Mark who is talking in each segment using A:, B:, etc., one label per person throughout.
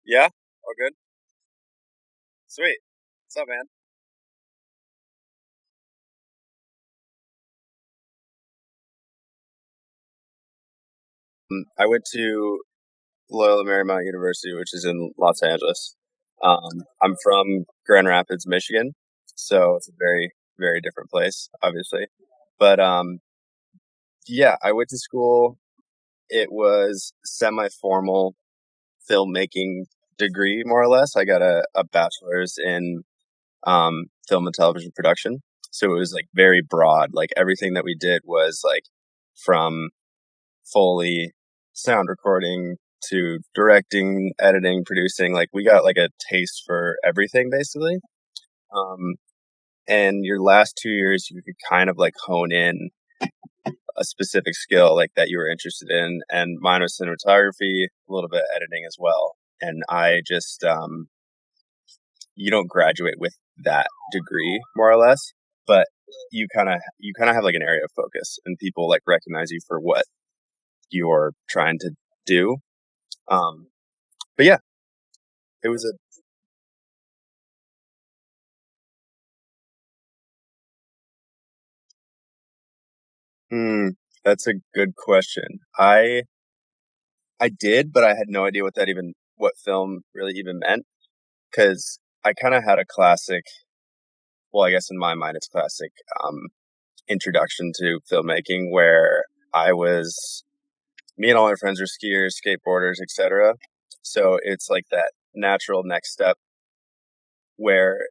A: Yeah? All good? Sweet. What's up, man? I went to Loyola Marymount University, which is in Los Angeles. I'm from Grand Rapids, Michigan, so it's a very, very different place, obviously. But yeah, I went to school. It was semi-formal filmmaking degree, more or less. I got a bachelor's in film and television production. So it was like very broad. Like everything that we did was like from Foley, sound recording to directing, editing, producing. Like we got like a taste for everything basically. Um, and your last 2 years, you could kind of like hone in a specific skill like that you were interested in. And mine was cinematography, a little bit editing as well. And I just, you don't graduate with that degree more or less, but you kind of have like an area of focus and people like recognize you for what you're trying to do. Um, but yeah, it was a hmm, that's a good question. I did, but I had no idea what film really even meant because I kind of had a classic. Well, I guess in my mind, it's classic introduction to filmmaking where I was me and all my friends are skiers, skateboarders, etc. So it's like that natural next step where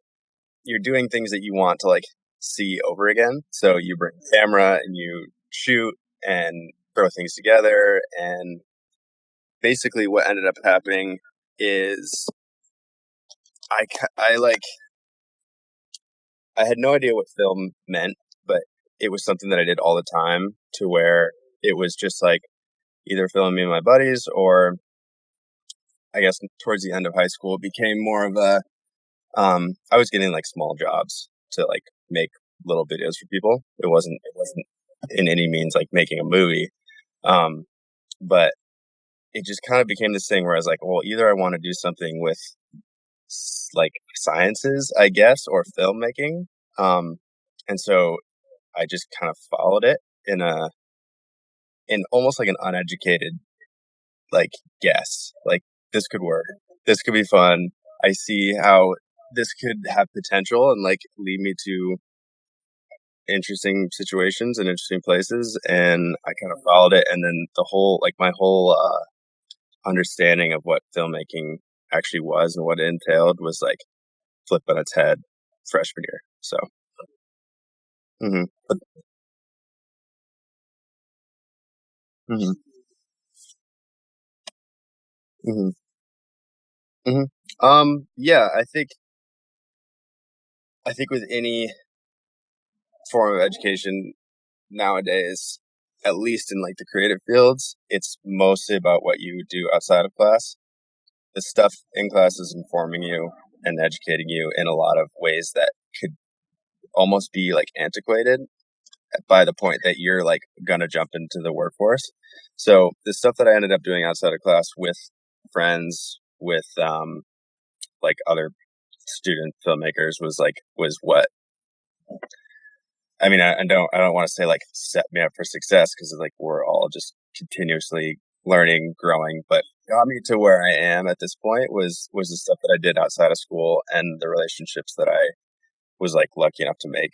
A: you're doing things that you want to like see over again. So you bring a camera and you shoot and throw things together. And basically, what ended up happening is I like I had no idea what film meant, but it was something that I did all the time to where it was just like either filming me and my buddies or I guess towards the end of high school it became more of a I was getting like small jobs to like make little videos for people. It wasn't in any means like making a movie. Um, but it just kind of became this thing where I was like, well, either I want to do something with like sciences, I guess, or filmmaking. Um, and so I just kind of followed it in a in almost like an uneducated like guess. Like this could work. This could be fun. I see how this could have potential and like lead me to interesting situations and interesting places, and I kind of followed it, and then the whole like my whole understanding of what filmmaking actually was and what it entailed was like flipped on its head freshman year. So hmm hmm hmm hmm yeah, I think with any form of education nowadays, at least in like the creative fields, it's mostly about what you do outside of class. The stuff in class is informing you and educating you in a lot of ways that could almost be like antiquated by the point that you're like gonna jump into the workforce. So the stuff that I ended up doing outside of class with friends, with like other student filmmakers was what I mean. I don't want to say like set me up for success because like we're all just continuously learning, growing, but got me to where I am at this point was the stuff that I did outside of school and the relationships that I was like lucky enough to make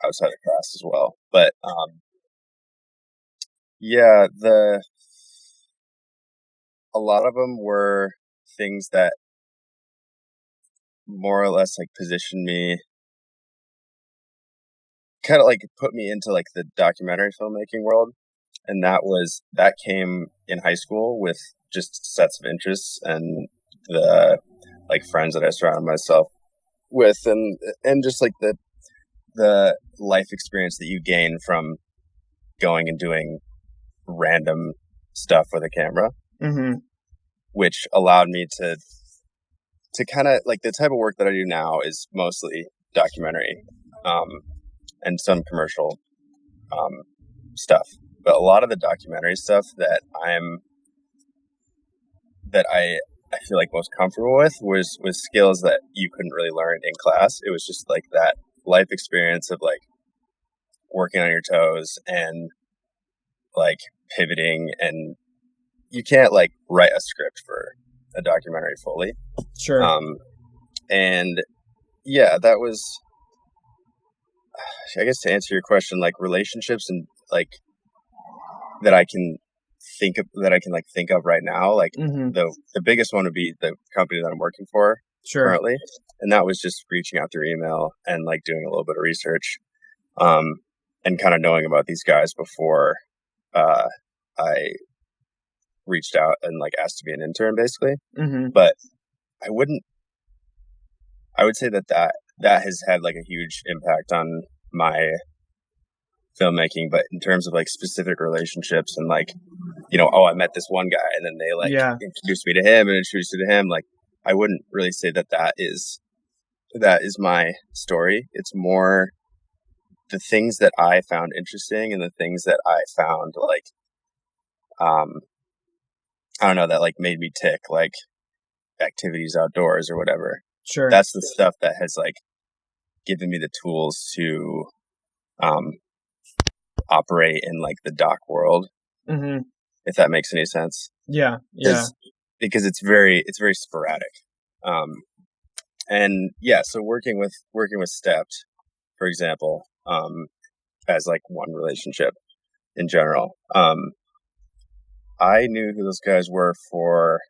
A: outside of class as well. But yeah, the a lot of them were things that more or less like positioned me, kind of like put me into like the documentary filmmaking world, and that came in high school with just sets of interests and the like friends that I surrounded myself with, and just like the life experience that you gain from going and doing random stuff with a camera, which allowed me to kind of like the type of work that I do now is mostly documentary, um, and some commercial um, stuff. But a lot of the documentary stuff that I I feel like most comfortable with was skills that you couldn't really learn in class. It was just like that life experience of like working on your toes and like pivoting, and you can't like write a script for a documentary fully.
B: Sure.
A: And yeah, that was, I guess, to answer your question, like relationships and like that I can think of right now. Like the biggest one would be the company that I'm working for currently, and that was just reaching out through email and like doing a little bit of research, and kind of knowing about these guys before I reached out and like asked to be an intern, basically. But I would say that has had like a huge impact on my filmmaking. But in terms of like specific relationships and like, I met this one guy and then they like introduced me to him and introduced me to him. Like, I wouldn't really say that is my story. It's more the things that I found interesting and the things that I found like, I don't know, that like made me tick, like activities outdoors or whatever.
B: Sure.
A: That's the stuff that has like given me the tools to operate in like the doc world. If that makes any sense.
B: Yeah.
A: Because it's very sporadic. And yeah, so working with Stepped, for example, as like one relationship in general. I knew who those guys were for,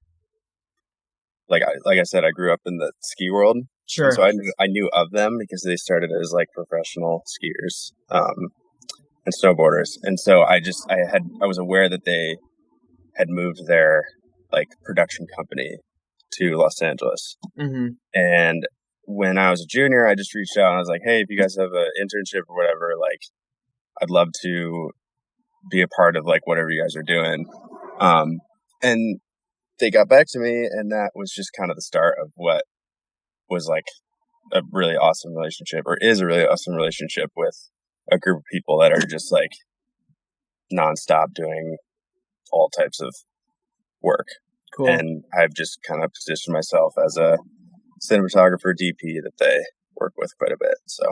A: like I said, I grew up in the ski world.
B: Sure.
A: So I knew of them because they started as like professional skiers and snowboarders, and so I was aware that they had moved their like production company to Los Angeles. And when I was a junior, I just reached out and I was like, hey, if you guys have an internship or whatever, like I'd love to be a part of like whatever you guys are doing. And they got back to me, and that was just kind of the start of what was like a really awesome relationship, or is a really awesome relationship, with a group of people that are just like nonstop doing all types of work. Cool. And I've just kind of positioned myself as a cinematographer DP that they work with quite a bit. So,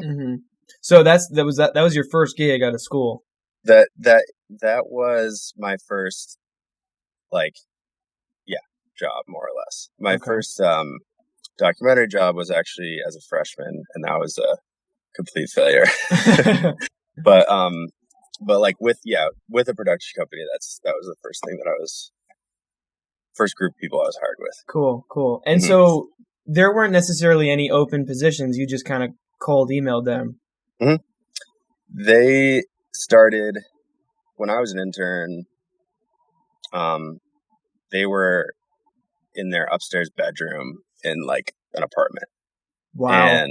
B: so that was your first gig out of school.
A: That was my first, like, job, more or less. My first documentary job was actually as a freshman, and that was a complete failure. But like with a production company, that was the first thing first group of people I was hired with.
B: Cool. And so there weren't necessarily any open positions. You just kind of cold emailed them.
A: They started when I was an intern. They were in their upstairs bedroom in like an apartment.
B: Wow.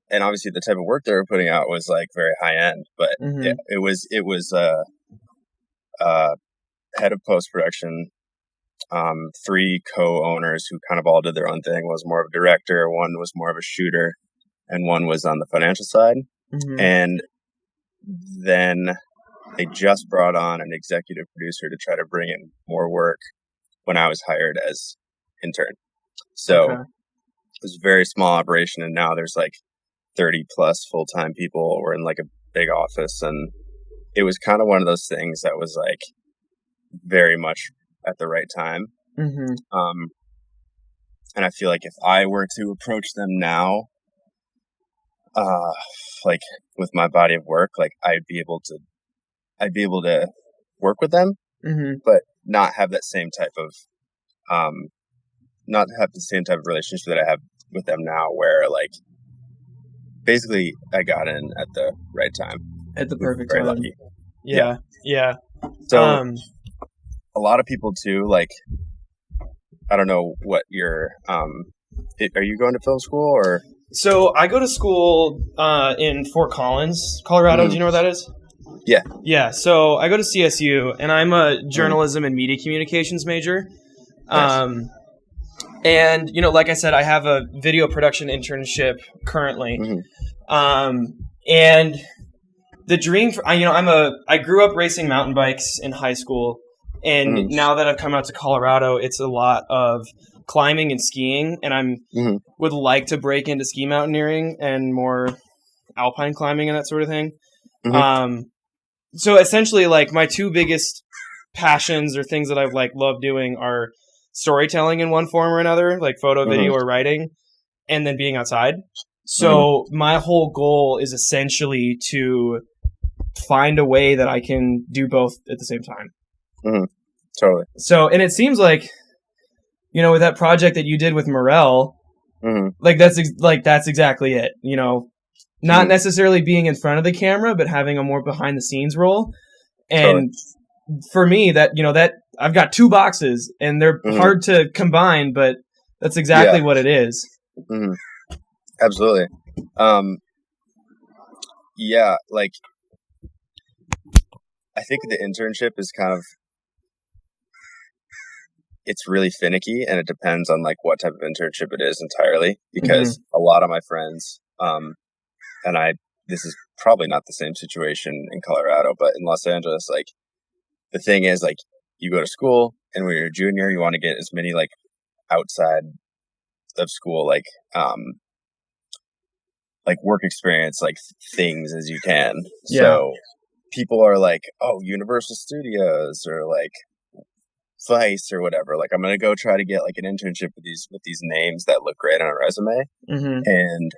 A: And obviously the type of work they were putting out was like very high end, but it was head of post-production, 3 co-owners who kind of all did their own thing. One was more of a director, one was more of a shooter, and one was on the financial side. And then they just brought on an executive producer to try to bring in more work when I was hired as intern. So it was a very small operation, and now there's like 30 plus full-time people. We're in like a big office, and it was kind of one of those things that was like very much at the right time. And I feel like if I were to approach them now, like with my body of work, like I'd be able to work with them, but not have that same type of relationship that I have with them now, where like basically I got in at the right time,
B: at the perfect
A: time.
B: Lucky. Yeah.
A: So a lot of people too, like, I don't know what your are you going to film school or?
B: So I go to school in Fort Collins, Colorado. Do you know where that is?
A: Yeah.
B: Yeah. So I go to CSU, and I'm a journalism and media communications major. Nice. And like I said, I have a video production internship currently. And the dream for I grew up racing mountain bikes in high school, And
A: Mm-hmm.
B: now that I've come out to Colorado, it's a lot of climbing and skiing, and would like to break into ski mountaineering and more alpine climbing and that sort of thing.
A: Mm-hmm.
B: So essentially, like, my two biggest passions or things that I've like loved doing are storytelling in one form or another, like photo, video, or writing, and then being outside. So my whole goal is essentially to find a way that I can do both at the same time.
A: Mm-hmm. Totally.
B: So, and it seems like, you know, with that project that you did with Morel, like that's exactly it. You know, not necessarily being in front of the camera, but having a more behind the scenes role. And for me, that, you know, that I've got two boxes and they're hard to combine, but that's exactly what it is.
A: Mm-hmm. Absolutely. Yeah, like, I think the internship is kind of, it's really finicky, and it depends on like what type of internship it is entirely, because a lot of my friends, and this is probably not the same situation in Colorado, but in Los Angeles, like, the thing is, like, you go to school, and when you're a junior, you want to get as many like outside of school, like work experience, like things as you can.
B: Yeah.
A: So people are like, oh, Universal Studios or like Vice or whatever. Like, I'm gonna go try to get like an internship with these names that look great on a resume. And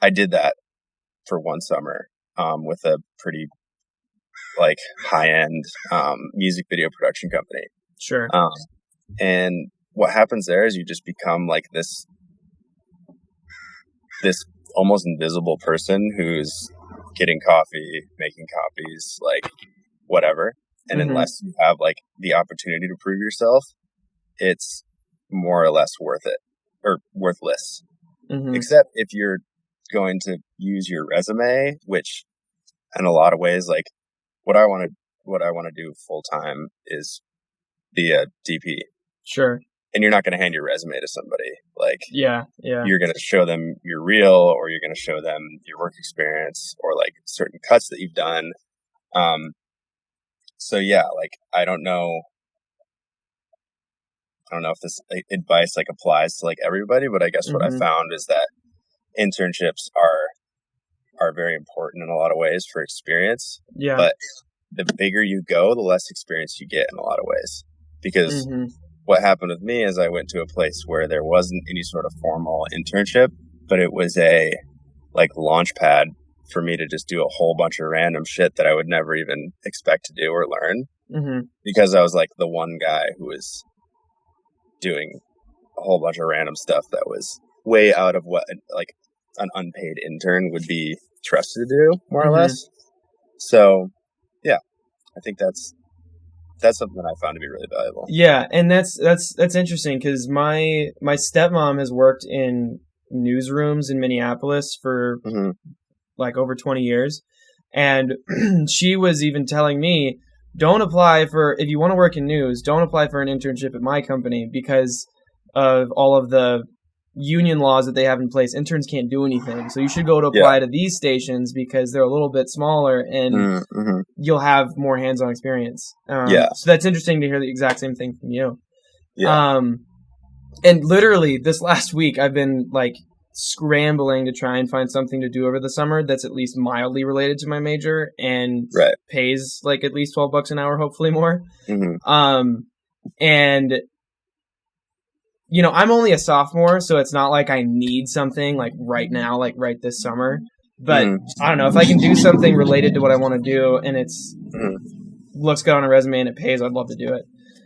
A: I did that for one summer with a pretty like high-end music video production company.
B: Sure.
A: And what happens there is you just become like this almost invisible person who's getting coffee, making copies, like whatever. And unless you have like the opportunity to prove yourself, it's more or less worth it or worthless. Except if you're going to use your resume, which in a lot of ways, like what I want to do full time is be a DP.
B: Sure.
A: And you're not going to hand your resume to somebody. Like,
B: yeah.
A: You're going to show them your reel, or you're going to show them your work experience, or like certain cuts that you've done. So yeah, like, I don't know if this advice like applies to like everybody, but I guess what I found is that internships are very important in a lot of ways for experience.
B: Yeah.
A: But the bigger you go, the less experience you get in a lot of ways. Because what happened with me is I went to a place where there wasn't any sort of formal internship, but it was a like launch pad for me to just do a whole bunch of random shit that I would never even expect to do or learn. Because I was like the one guy who was doing a whole bunch of random stuff that was way out of what like an unpaid intern would be trusted to do, more or less. So yeah, I think that's something that I found to be really valuable.
B: Yeah, and that's interesting because my stepmom has worked in newsrooms in Minneapolis for like over 20 years, and she was even telling me, don't apply for, if you want to work in news, don't apply for an internship at my company because of all of the union laws that they have in place. Interns can't do anything, so you should go to apply to these stations because they're a little bit smaller and you'll have more hands-on experience. So that's interesting to hear the exact same thing from you. And literally this last week I've been like scrambling to try and find something to do over the summer that's at least mildly related to my major and pays like at least $12 an hour, hopefully more. And you know, I'm only a sophomore, so it's not like I need something like right now, like right this summer. But I don't know, if I can do something related to what I want to do and it's looks good on a resume and it pays, I'd love to do it.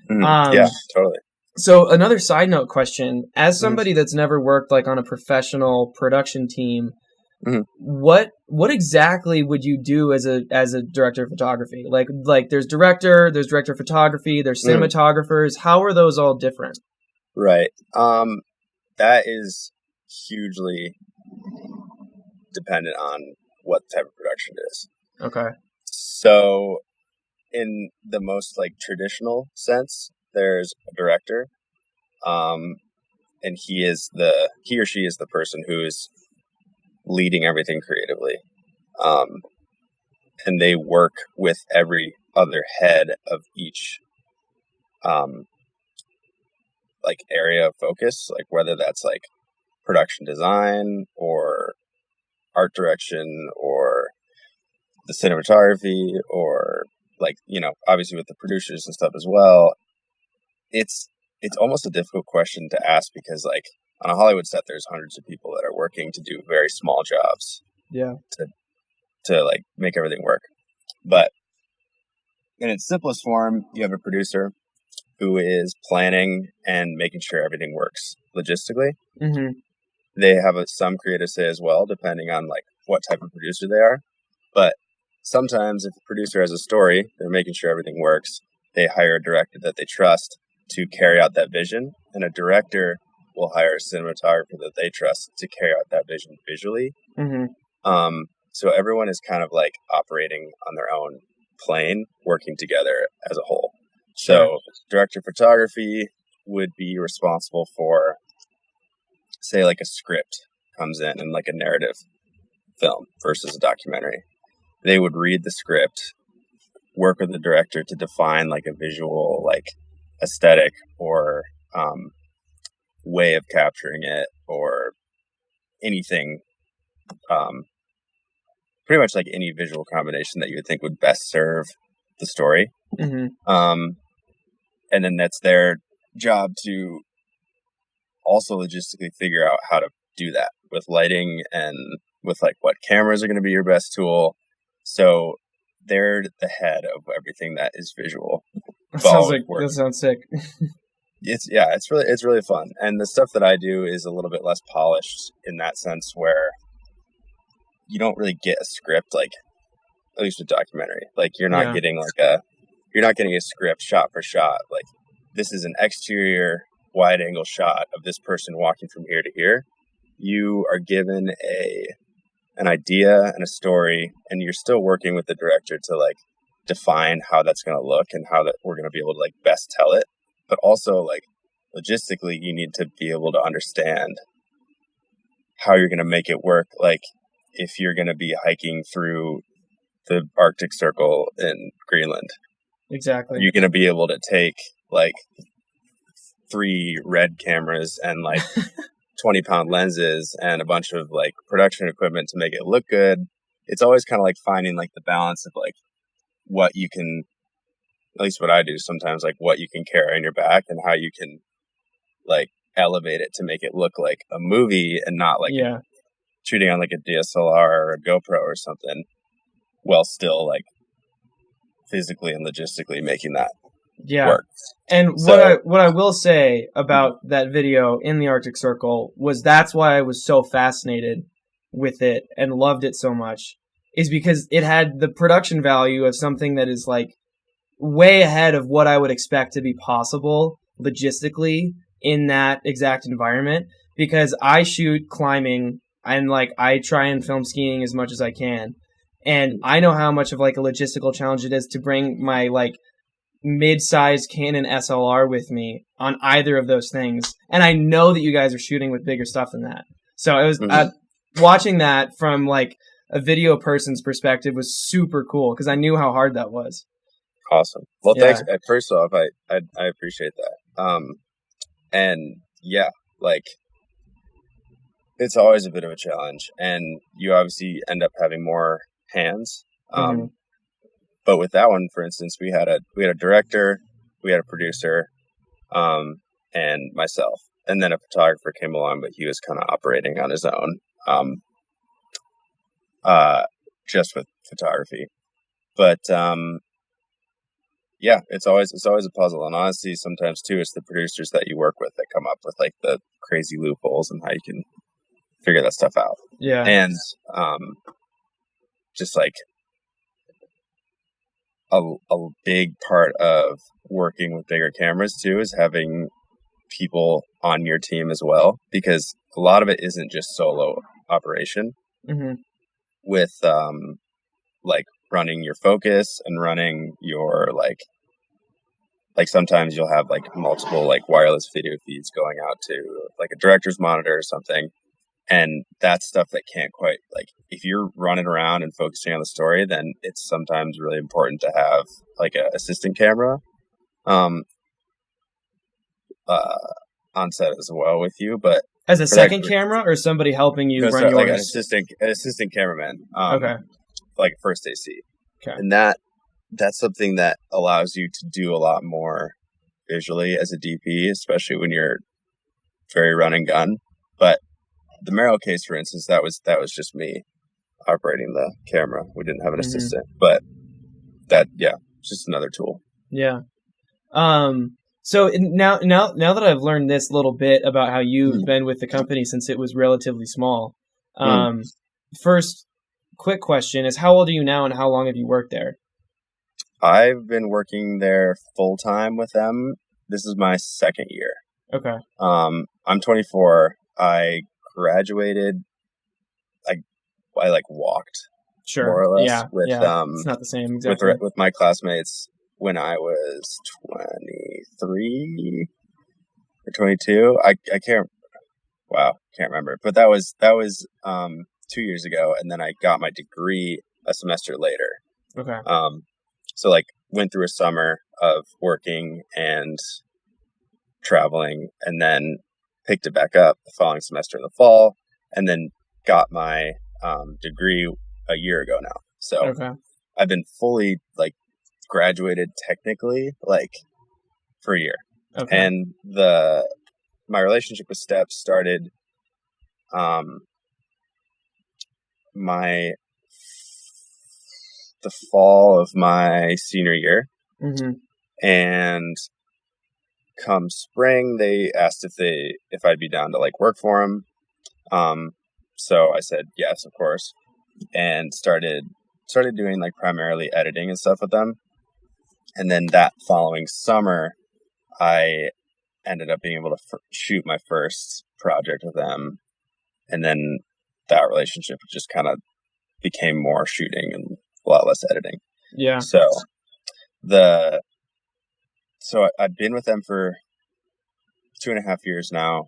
A: Yeah, totally.
B: So another side note question, as somebody that's never worked like on a professional production team, what exactly would you do as a director of photography? Like there's director of photography, there's cinematographers. How are those all different?
A: Right. That is hugely dependent on what type of production it is. Okay. So in the most like traditional sense, there's a director, and he or she is the person who's leading everything creatively. And they work with every other head of each like area of focus, like whether that's like production design or art direction or the cinematography or like, you know, obviously with the producers and stuff as well. It's almost a difficult question to ask because like on a Hollywood set there's hundreds of people that are working to do very small jobs.
B: Yeah.
A: To like make everything work. But in its simplest form, you have a producer who is planning and making sure everything works logistically.
B: Mm-hmm.
A: They have some creative say as well, depending on like what type of producer they are. But sometimes if the producer has a story, they're making sure everything works. They hire a director that they trust to carry out that vision, and a director will hire a cinematographer that they trust to carry out that vision visually.
B: Mm-hmm.
A: So everyone is kind of like operating on their own plane, working together as a whole.
B: Sure.
A: So director of photography would be responsible for, say, like a script comes in like a narrative film versus a documentary. They would read the script, work with the director to define like a visual, like aesthetic or way of capturing it or anything, pretty much like any visual combination that you would think would best serve the story.
B: Mm-hmm.
A: And then that's their job to also logistically figure out how to do that with lighting and with like what cameras are going to be your best tool. So they're the head of everything that is visual.
B: That sounds sick.
A: It's really fun. And the stuff that I do is a little bit less polished in that sense where you don't really get a script, like at least with documentary. Like you're not getting a script shot for shot. Like this is an exterior wide angle shot of this person walking from here to here. You are given an idea and a story, and you're still working with the director to like define how that's going to look and how that we're going to be able to like best tell it. But also like logistically, you need to be able to understand how you're going to make it work. Like if you're going to be hiking through the Arctic Circle in Greenland,
B: exactly,
A: you're going to be able to take like 3 red cameras and like 20-pound lenses and a bunch of like production equipment to make it look good. It's always kind of like finding like the balance of like what you can, at least what I do sometimes, like what you can carry on your back and how you can like elevate it to make it look like a movie and not like shooting on like a DSLR or a GoPro or something, while still like physically and logistically making that work.
B: And what I will say about that video in the Arctic Circle was that's why I was so fascinated with it and loved it so much, is because it had the production value of something that is like way ahead of what I would expect to be possible logistically in that exact environment, because I shoot climbing and like I try and film skiing as much as I can, and I know how much of like a logistical challenge it is to bring my like mid-sized Canon SLR with me on either of those things, and I know that you guys are shooting with bigger stuff than that. So it was watching that from like a video person's perspective was super cool because I knew how hard that was.
A: Awesome. Well, thanks. First off, I appreciate that. And yeah, like it's always a bit of a challenge, and you obviously end up having more hands. But with that one, for instance, we had a director, we had a producer, and myself, and then a photographer came along, but he was kind of operating on his own, just with photography. But yeah, it's always a puzzle, and honestly, sometimes too, it's the producers that you work with that come up with like the crazy loopholes and how you can figure that stuff out.
B: Yeah,
A: and just like a big part of working with bigger cameras too is having people on your team as well, because a lot of it isn't just solo operation. With like running your focus and running your like sometimes you'll have like multiple like wireless video feeds going out to like a director's monitor or something, And that's stuff that can't quite, like, if you're running around and focusing on the story, then it's sometimes really important to have like an assistant camera um, uh, on set as well with you. But
B: As a
A: for that,
B: second camera or somebody helping you
A: no,
B: run
A: sorry, like
B: yours?
A: an assistant cameraman,
B: Okay.
A: like first AC,
B: Okay.
A: and that's something that allows you to do a lot more visually as a DP, especially when you're very run and gun. But the Merrill case, for instance, that was just me operating the camera. We didn't have an assistant, but it's just another tool.
B: Yeah. So now that I've learned this little bit about how you've been with the company since it was relatively small, first quick question is, how old are you now and how long have you worked there?
A: I've been working there full time with them. This is my second year.
B: Okay.
A: I'm 24. I graduated. I like walked,
B: Sure.
A: more or less,
B: Yeah.
A: with
B: It's not the same exactly.
A: with my classmates when I was 23 or 22. I can't. Wow, can't remember. But that was 2 years ago, and then I got my degree a semester later.
B: Okay.
A: So like went through a summer of working and traveling, and then picked it back up the following semester in the fall, and then got my degree a year ago now. So
B: Okay.
A: I've been fully like graduated technically like for a year.
B: Okay.
A: And my relationship with Steps started the fall of my senior year. And come spring, they asked if I'd be down to like work for them. So I said yes, of course, and started doing like primarily editing and stuff with them. And then that following summer, I ended up being able to shoot my first project with them, and then that relationship just kind of became more shooting and a lot less editing.
B: Yeah.
A: So I've been with them for 2.5 years now,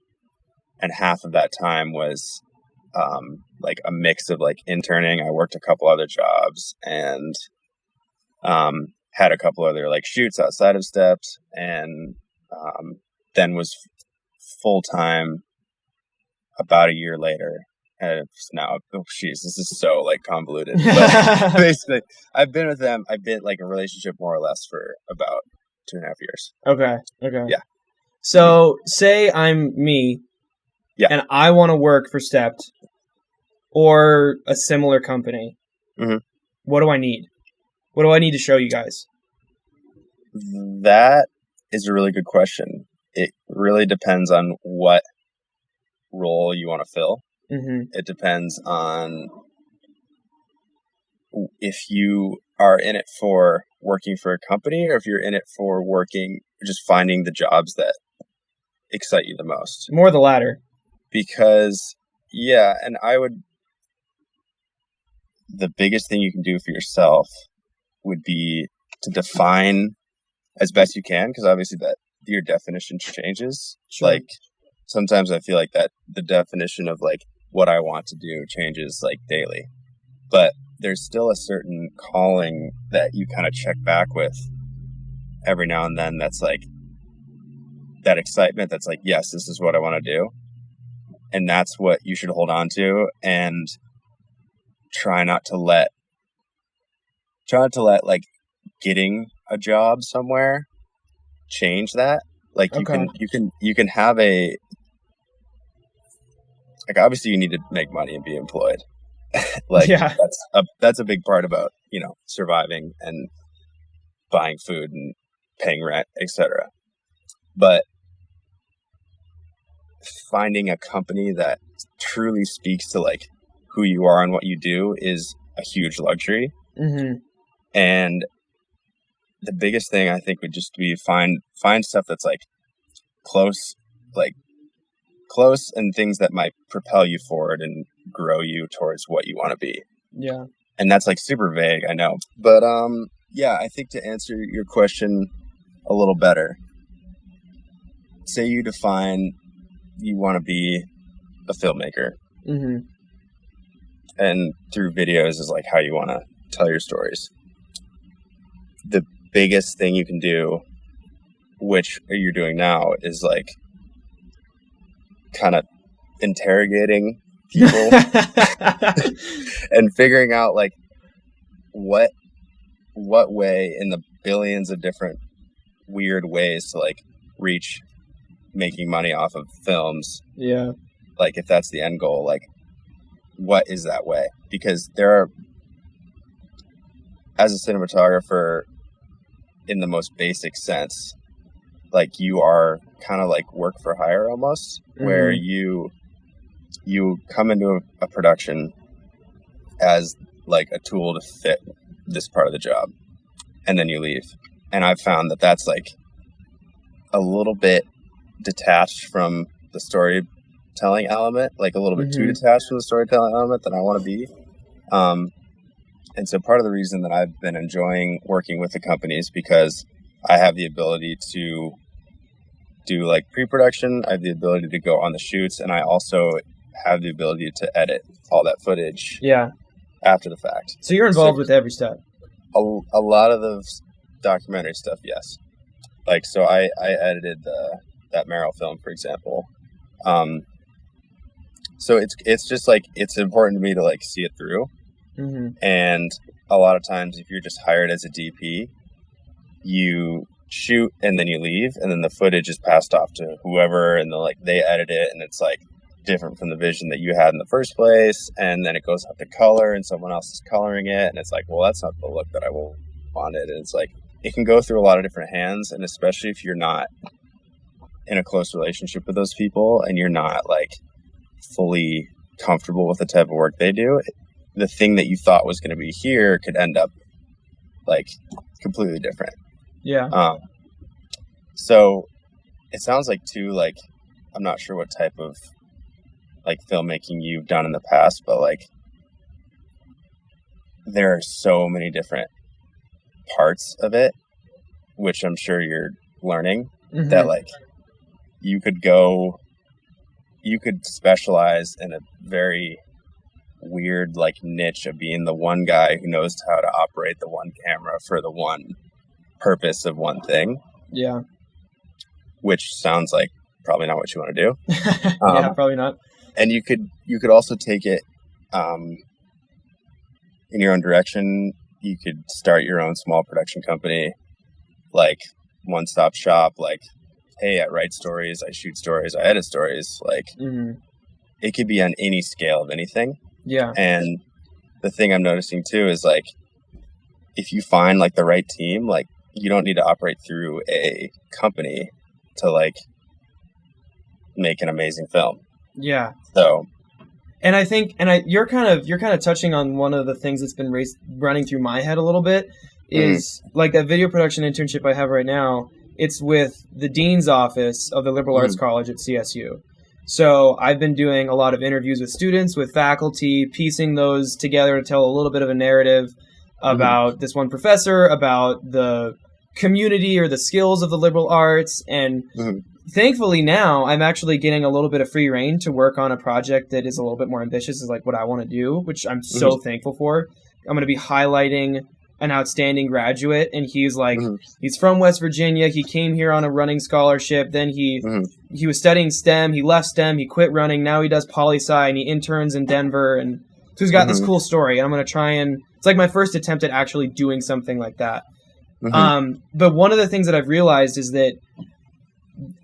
A: and half of that time was like a mix of like interning. I worked a couple other jobs and had a couple other like shoots outside of Steps, and then was full time about a year later. And now, this is so like convoluted. But basically, I've been with them. I've been like a relationship more or less for about 2.5 years.
B: Okay.
A: Yeah.
B: So say I'm me.
A: Yeah.
B: And I want to work for Stepped or a similar company. What do I need? What do I need to show you guys?
A: That is a really good question. It really depends on what role you want to fill. It depends on if you are in it for working for a company or if you're in it for just finding the jobs that excite you the most.
B: More the latter.
A: Because, and the biggest thing you can do for yourself would be to define as best you can, because obviously that your definition changes.
B: Sure.
A: Like sometimes I feel like that the definition of like what I want to do changes like daily, but there's still a certain calling that you kind of check back with every now and then. That's like that excitement. That's like, yes, this is what I want to do. And that's what you should hold on to, and try not to let like getting a job somewhere change that. Like you can have a, like, obviously you need to make money and be employed. Like that's a big part about, surviving and buying food and paying rent, etc. But finding a company that truly speaks to like who you are and what you do is a huge luxury. And the biggest thing I think would just be find stuff that's like close and things that might propel you forward and grow you towards what you want to be.
B: Yeah.
A: And that's like super vague, I know. But I think to answer your question a little better, say you define you want to be a filmmaker.
B: Mm-hmm.
A: And through videos is like how you want to tell your stories. The biggest thing you can do, which you're doing now, is like kind of interrogating people and figuring out like what way in the billions of different weird ways to like reach making money off of films.
B: Yeah.
A: Like if that's the end goal, like what is that way? Because there are, as a cinematographer, in the most basic sense, like you are kind of like work for hire almost, where you come into a production as like a tool to fit this part of the job, and then you leave. And I've found that that's like a little bit detached from the storytelling element, like a little bit too detached from the storytelling element that I want to be. And so part of the reason that I've been enjoying working with the company is because I have the ability to do like pre-production. I have the ability to go on the shoots, and I also have the ability to edit all that footage.
B: Yeah.
A: After the fact.
B: So you're involved with every step.
A: A lot of the documentary stuff, yes. Like, so I edited that Meryl film, for example. So it's just like, it's important to me to like see it through. Mm-hmm. And a lot of times if you're just hired as a DP, you shoot and then you leave, and then the footage is passed off to whoever, and they edit it, and it's like different from the vision that you had in the first place, and then it goes up to color and someone else is coloring it, and it's like, well, that's not the look that I wanted. And it's like, it can go through a lot of different hands, and especially if you're not in a close relationship with those people and you're not like fully comfortable with the type of work they do, the thing that you thought was going to be here could end up like completely different.
B: Yeah.
A: So it sounds like too, like, I'm not sure what type of like filmmaking you've done in the past, but like there are so many different parts of it, which I'm sure you're learning, that like you could specialize in a very weird like niche of being the one guy who knows how to operate the one camera for the one purpose of one thing.
B: Yeah.
A: Which sounds like probably not what you want to do.
B: Yeah, probably not.
A: And you could also take it in your own direction. You could start your own small production company, like one-stop shop, like, hey, I write stories, I shoot stories, I edit stories. Like, it could be on any scale of anything.
B: Yeah.
A: And the thing I'm noticing too is like, if you find like the right team, like you don't need to operate through a company to like make an amazing film.
B: Yeah.
A: So,
B: and I think, you're kind of touching on one of the things that's been running through my head a little bit is like that video production internship I have right now. It's with the dean's office of the Liberal Arts College at CSU. So I've been doing a lot of interviews with students, with faculty, piecing those together to tell a little bit of a narrative about this one professor, about the community or the skills of the liberal arts. And thankfully now I'm actually getting a little bit of free reign to work on a project that is a little bit more ambitious, is like what I want to do, which I'm so thankful for. I'm going to be highlighting an outstanding graduate, and he's like, he's from West Virginia. He came here on a running scholarship. Then he was studying STEM. He left STEM. He quit running. Now he does poli-sci, and he interns in Denver. And so he's got this cool story, and I'm going to try and, it's like my first attempt at actually doing something like that. But one of the things that I've realized is that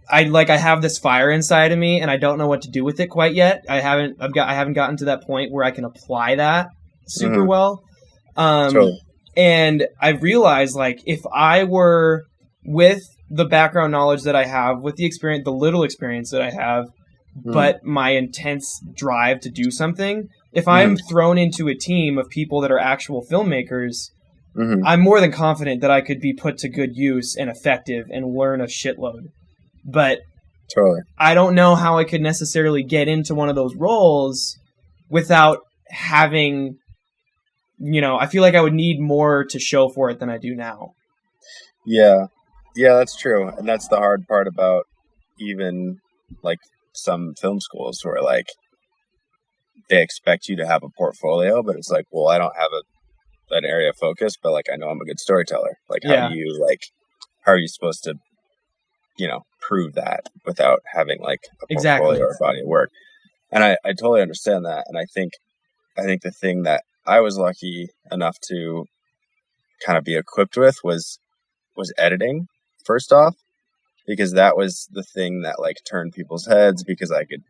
B: I have this fire inside of me, and I don't know what to do with it quite yet. I haven't gotten to that point where I can apply that super well.
A: Totally.
B: And I've realized, like, if I were, with the background knowledge that I have, with the experience, the little experience that I have, but my intense drive to do something, if I'm thrown into a team of people that are actual filmmakers, I'm more than confident that I could be put to good use and effective and learn a shitload. But
A: totally,
B: I don't know how I could necessarily get into one of those roles without having... I feel like I would need more to show for it than I do now.
A: Yeah, that's true. And that's the hard part about even like some film schools where like they expect you to have a portfolio, but it's like, well, I don't have an area of focus, but like I know I'm a good storyteller. Like how do you how are you supposed to, prove that without having like a portfolio or a body of work? And I totally understand that. And I think the thing that I was lucky enough to kind of be equipped with was editing, first off, because that was the thing that like turned people's heads, because I could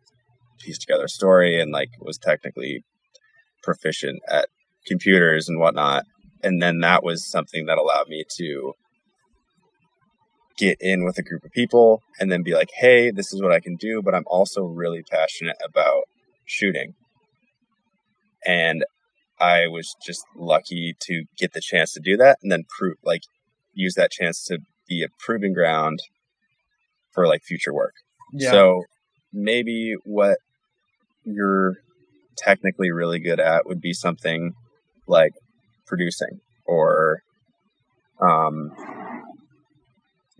A: piece together a story and like was technically proficient at computers and whatnot. And then that was something that allowed me to get in with a group of people and then be like, hey, this is what I can do, but I'm also really passionate about shooting. And I was just lucky to get the chance to do that and then use that chance to be a proving ground for like future work. Yeah. So maybe what you're technically really good at would be something like producing or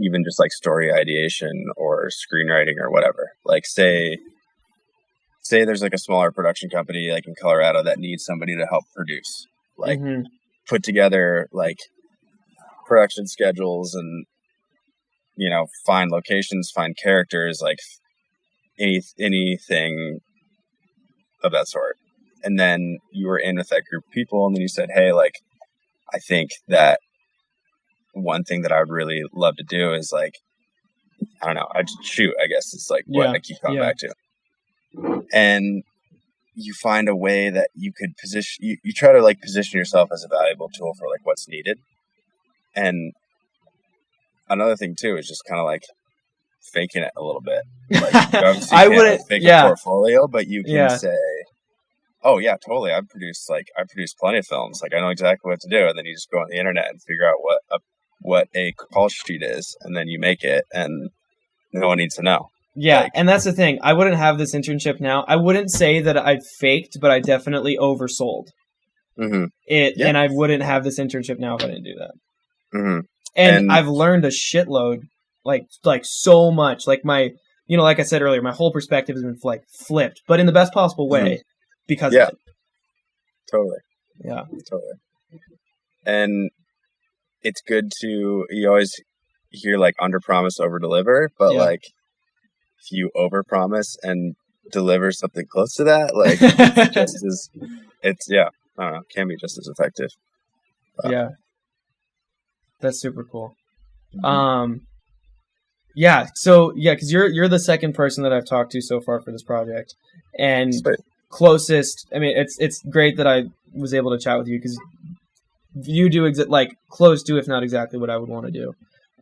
A: even just like story ideation or screenwriting or whatever. Like say there's like a smaller production company like in Colorado that needs somebody to help produce, like put together like production schedules and find locations, find characters, like anything of that sort. And then you were in with that group of people and then you said, hey, like I think that one thing that I would really love to do is like, I don't know, I just shoot, I guess it's like what I keep coming back to. And you find a way that you could position, you try to like position yourself as a valuable tool for like what's needed. And another thing too is just kind of like faking it a little bit. Like you obviously can't fake a portfolio, but you can say, oh yeah, totally. I produced plenty of films. Like I know exactly what to do. And then you just go on the internet and figure out what a call sheet is, and then you make it, and no one needs to know.
B: Yeah, and that's the thing. I wouldn't have this internship now. I wouldn't say that I faked, but I definitely oversold it, and I wouldn't have this internship now if I didn't do that. Mm-hmm. And I've learned a shitload, like so much. Like my, like I said earlier, my whole perspective has been like flipped, but in the best possible way because of it.
A: Totally. Yeah, totally. And it's good to, you always hear like under promise, over deliver, but like if you over promise and deliver something close to that, like I don't know, can be just as effective.
B: Yeah. That's super cool.
A: Mm-hmm.
B: Because you're the second person that I've talked to so far for this project, and closest. I mean, it's great that I was able to chat with you because you do close to, if not exactly, what I would want to do.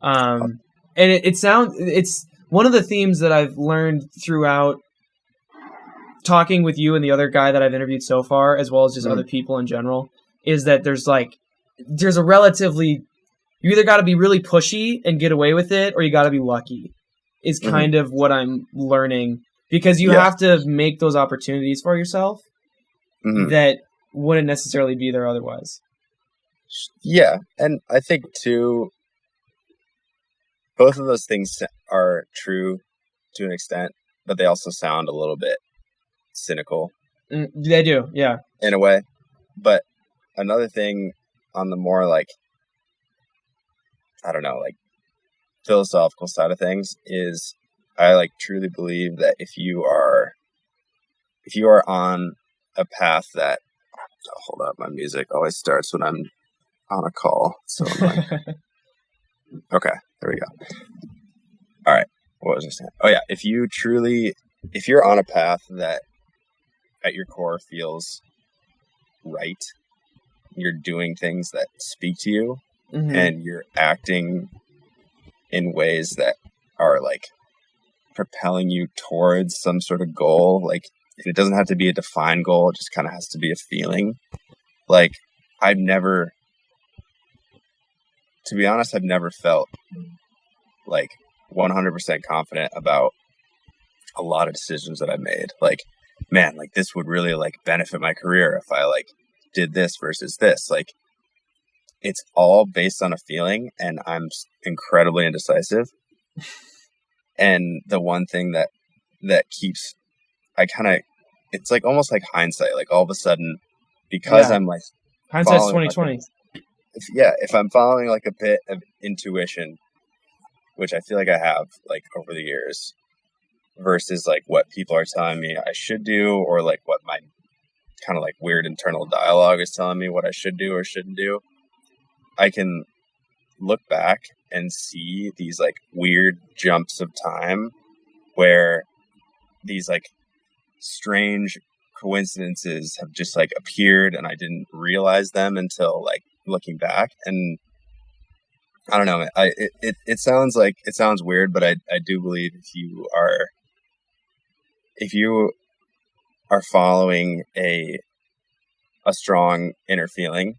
B: And it's one of the themes that I've learned throughout talking with you and the other guy that I've interviewed so far, as well as just other people in general, is that there's a relatively, you either got to be really pushy and get away with it, or you got to be lucky, is kind of what I'm learning, because you have to make those opportunities for yourself that wouldn't necessarily be there otherwise.
A: Yeah, and I think too, both of those things are true to an extent, but they also sound a little bit cynical.
B: They do, yeah.
A: In a way. But another thing on the more like, I don't know, like philosophical side of things is I like truly believe that if you are on a path that, hold up, my music always starts when I'm on a call. So I'm like, okay, there we go. All right. What was I saying? Oh yeah. If you're on a path that at your core feels right, you're doing things that speak to you, and you're acting in ways that are like propelling you towards some sort of goal. Like it doesn't have to be a defined goal. It just kind of has to be a feeling. Like to be honest, I've never felt like 100% confident about a lot of decisions that I've made. Like, man, like this would really like benefit my career if I like did this versus this. Like it's all based on a feeling, and I'm incredibly indecisive. And the one thing that keeps, I kind of it's like almost like hindsight. Like all of a sudden, because I'm like
B: hindsight's
A: following
B: 2020.
A: if I'm following like a bit of intuition, which I feel like I have like over the years, versus like what people are telling me I should do, or like what my kind of like weird internal dialogue is telling me what I should do or shouldn't do, I can look back and see these like weird jumps of time where these like strange coincidences have just like appeared and I didn't realize them until like looking back. And I don't know, it sounds weird, but I do believe if you are following a strong inner feeling,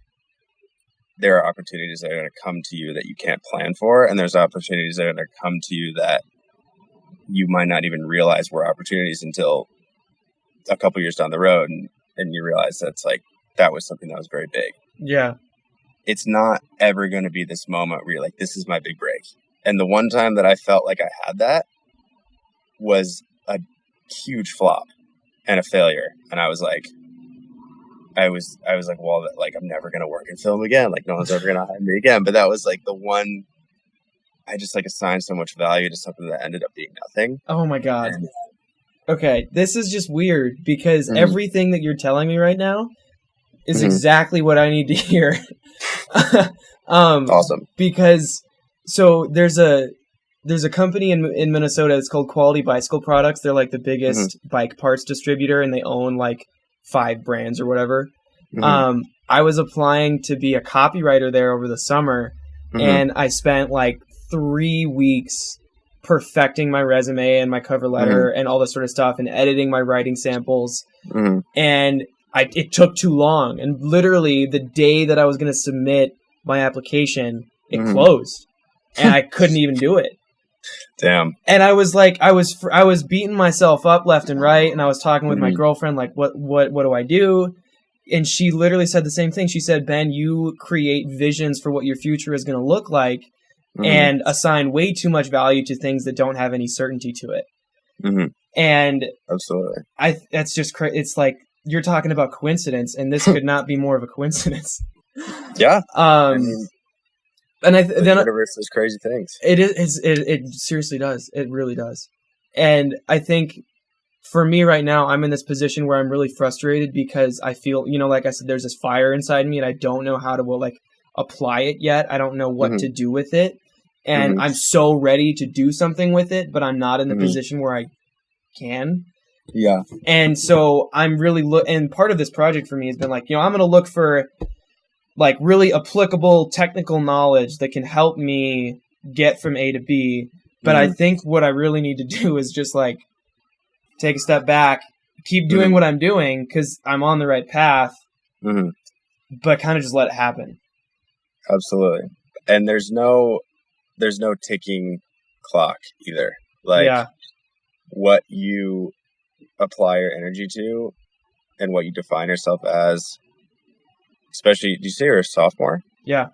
A: there are opportunities that are going to come to you that you can't plan for, and there's opportunities that are going to come to you that you might not even realize were opportunities until a couple years down the road, and you realize that was something that was very big.
B: Yeah.
A: It's not ever going to be this moment where you're like, this is my big break. And the one time that I felt like I had that was a huge flop and a failure. And I was like, well, like, I'm never going to work in film again. Like, no one's ever going to hire me again. But that was like the one, I just like assigned so much value to something that ended up being nothing.
B: Oh my God. Okay. This is just weird because everything that you're telling me right now is exactly what I need to hear.
A: Awesome.
B: Because so there's a company in Minnesota. It's called Quality Bicycle Products. They're like the biggest bike parts distributor, and they own like 5 brands or whatever. I was applying to be a copywriter there over the summer, and I spent like 3 weeks perfecting my resume and my cover letter and all this sort of stuff, and editing my writing samples. And it took too long, and literally the day that I was going to submit my application, it closed, and I couldn't even do it.
A: Damn.
B: And I was like, I was beating myself up left and right, and I was talking with my girlfriend, like, what do I do? And she literally said the same thing. She said, Ben, you create visions for what your future is going to look like, and assign way too much value to things that don't have any certainty to it. And
A: absolutely,
B: that's just it's like, you're talking about coincidence, and this could not be more of a coincidence.
A: Yeah.
B: I mean, and the
A: universe does crazy things.
B: It seriously does. It really does. And I think for me right now, I'm in this position where I'm really frustrated because I feel, like I said, there's this fire inside me, and I don't know how to like apply it yet. I don't know what to do with it, and I'm so ready to do something with it, but I'm not in the position where I can.
A: Yeah.
B: And so I'm really and part of this project for me has been like, I'm going to look for like really applicable technical knowledge that can help me get from A to B. But I think what I really need to do is just like take a step back, keep doing what I'm doing because I'm on the right path, but kind of just let it happen.
A: Absolutely. And there's no ticking clock either. Like what you apply your energy to and what you define yourself as, especially, do you say you're a sophomore?
B: Yeah.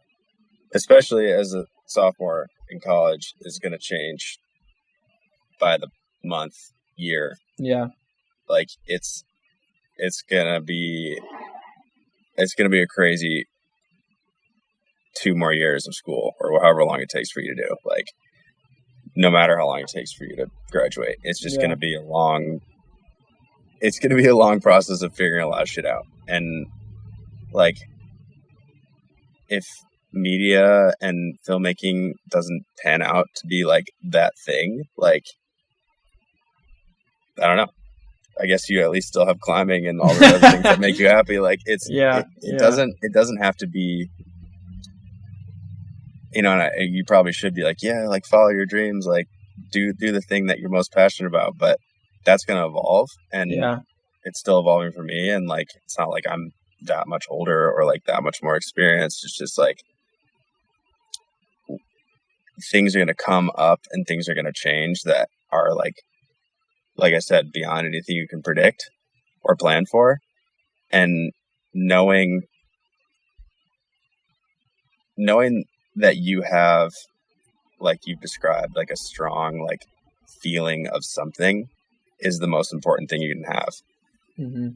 A: Especially as a sophomore in college is going to change by the month, year.
B: Yeah.
A: Like it's going to be a crazy 2 more years of school, or however long it takes for you to do. Like, no matter how long it takes for you to graduate, it's just going to be a long process of figuring a lot of shit out. And like, if media and filmmaking doesn't pan out to be like that thing, like, I don't know, I guess you at least still have climbing and all the other things that make you happy. Like, it doesn't have to be, and you probably should be like, like, follow your dreams, like do the thing that you're most passionate about, but that's going to evolve, and it's still evolving for me. And like, it's not like I'm that much older or like that much more experienced. It's just like things are going to come up and things are going to change that are like I said, beyond anything you can predict or plan for. And knowing that you have, like you've described, like a strong like feeling of something is the most important thing you can have.
B: Mm-hmm.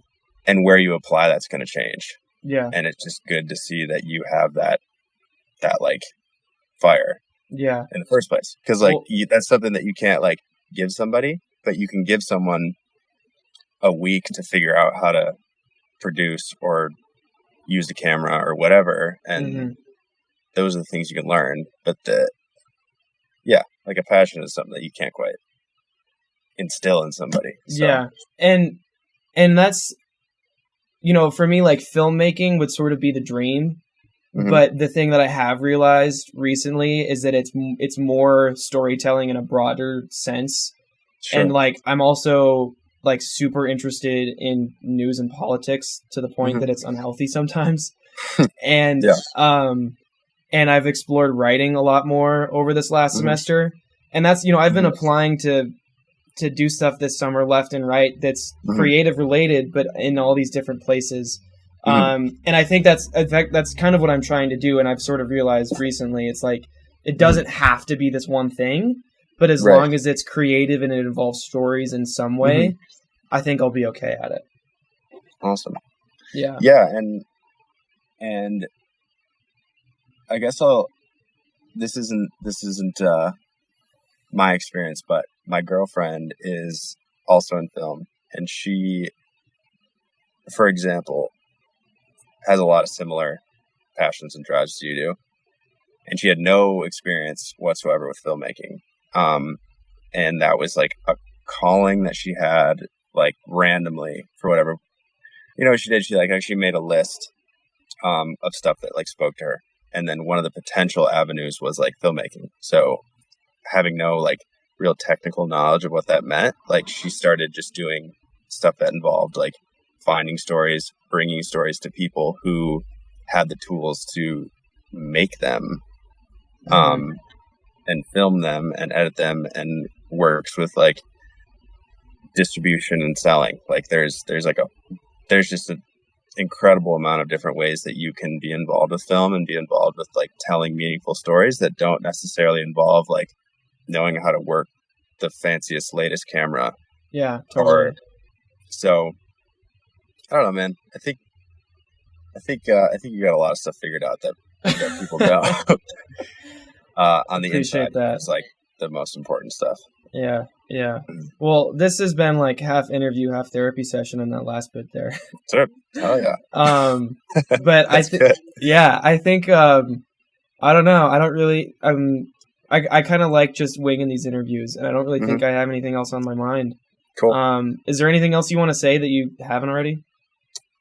A: And where you apply that's going to change.
B: Yeah.
A: And it's just good to see that you have that like fire.
B: Yeah.
A: In the first place, because that's something that you can't like give somebody, but you can give someone a week to figure out how to produce or use the camera or whatever, and those are the things you can learn. But like a passion is something that you can't quite instill in somebody. So.
B: Yeah, and that's, for me, like, filmmaking would sort of be the dream. But the thing that I have realized recently is that it's more storytelling in a broader sense. Sure. And like, I'm also like super interested in news and politics to the point that it's unhealthy sometimes. And and I've explored writing a lot more over this last semester. And that's, I've been applying to do stuff this summer left and right that's creative related, but in all these different places. And I think that's kind of what I'm trying to do. And I've sort of realized recently, it's like, it doesn't have to be this one thing, but as long as it's creative and it involves stories in some way, I think I'll be okay at it.
A: Awesome.
B: Yeah.
A: Yeah. And I guess this isn't my experience, but my girlfriend is also in film, and she, for example, has a lot of similar passions and drives to you do. And she had no experience whatsoever with filmmaking. And that was like a calling that she had, like, randomly for whatever, she did. She like actually made a list of stuff that like spoke to her. And then one of the potential avenues was like filmmaking. So having no like real technical knowledge of what that meant, like she started just doing stuff that involved like finding stories, bringing stories to people who had the tools to make them, and film them and edit them, and works with like distribution and selling. Like there's just an incredible amount of different ways that you can be involved with film and be involved with like telling meaningful stories that don't necessarily involve like knowing how to work the fanciest, latest camera.
B: Yeah, totally.
A: So I don't know, man. I think you got a lot of stuff figured out that people don't. On the inside, that's like the most important stuff.
B: Yeah. Well, this has been like half interview, half therapy session in that last bit there.
A: Sure. Oh yeah.
B: But I think, I don't know. I don't really. I kind of like just winging these interviews, and I don't really think I have anything else on my mind.
A: Cool.
B: Is there anything else you want to say that you haven't already?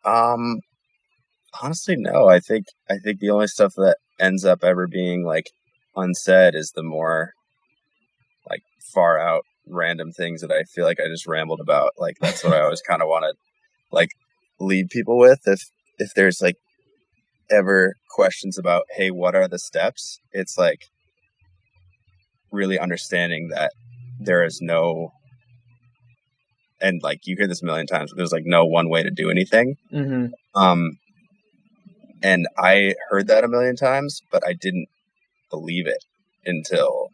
A: Honestly, no. I think the only stuff that ends up ever being like unsaid is the more like far out random things that I feel like I just rambled about. Like that's what I always kind of want to like lead people with. If there's like ever questions about, hey, what are the steps? It's like really understanding that there is no, and like you hear this a million times, but there's like no one way to do anything. And I heard that a million times, but I didn't believe it until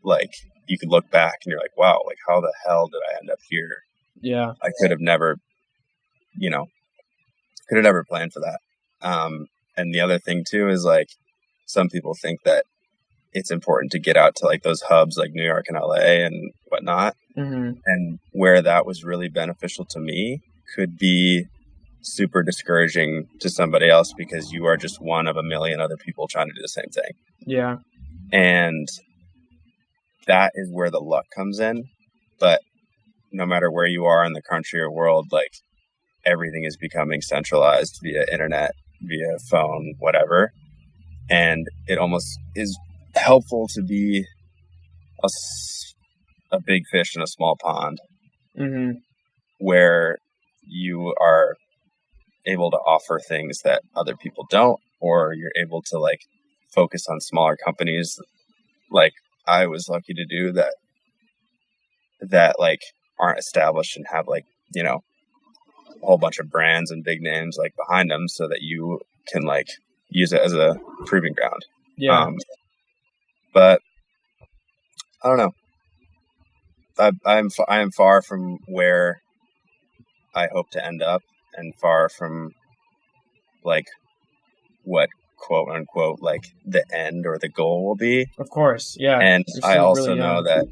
A: like you could look back and you're like, wow, like how the hell did I end up here?
B: Yeah.
A: I could have never, planned for that. And the other thing too is like some people think that it's important to get out to like those hubs like New York and LA and whatnot. And where that was really beneficial to me could be super discouraging to somebody else because you are just one of a million other people trying to do the same thing.
B: Yeah.
A: And that is where the luck comes in. But no matter where you are in the country or world, like everything is becoming centralized via internet, via phone, whatever. And it almost is helpful to be a big fish in a small pond, where you are able to offer things that other people don't, or you're able to like focus on smaller companies like I was lucky to do that like aren't established and have like, a whole bunch of brands and big names like behind them so that you can like use it as a proving ground.
B: Yeah.
A: But I don't know. I am far from where I hope to end up, and far from like what quote unquote like the end or the goal will be.
B: Of course, yeah.
A: And
B: You're
A: I
B: still
A: also
B: really
A: know
B: young.
A: that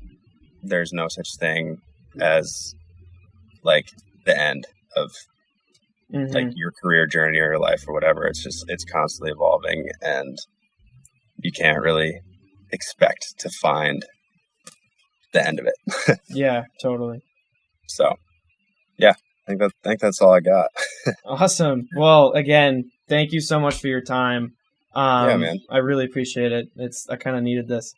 A: there's no such thing as like the end of like your career journey or your life or whatever. It's constantly evolving, and you can't really expect to find the end of it.
B: Yeah, totally.
A: So yeah, I think that's all I got.
B: Awesome. Well, again, thank you so much for your time.
A: Yeah, man.
B: I really appreciate it. I kind of needed this.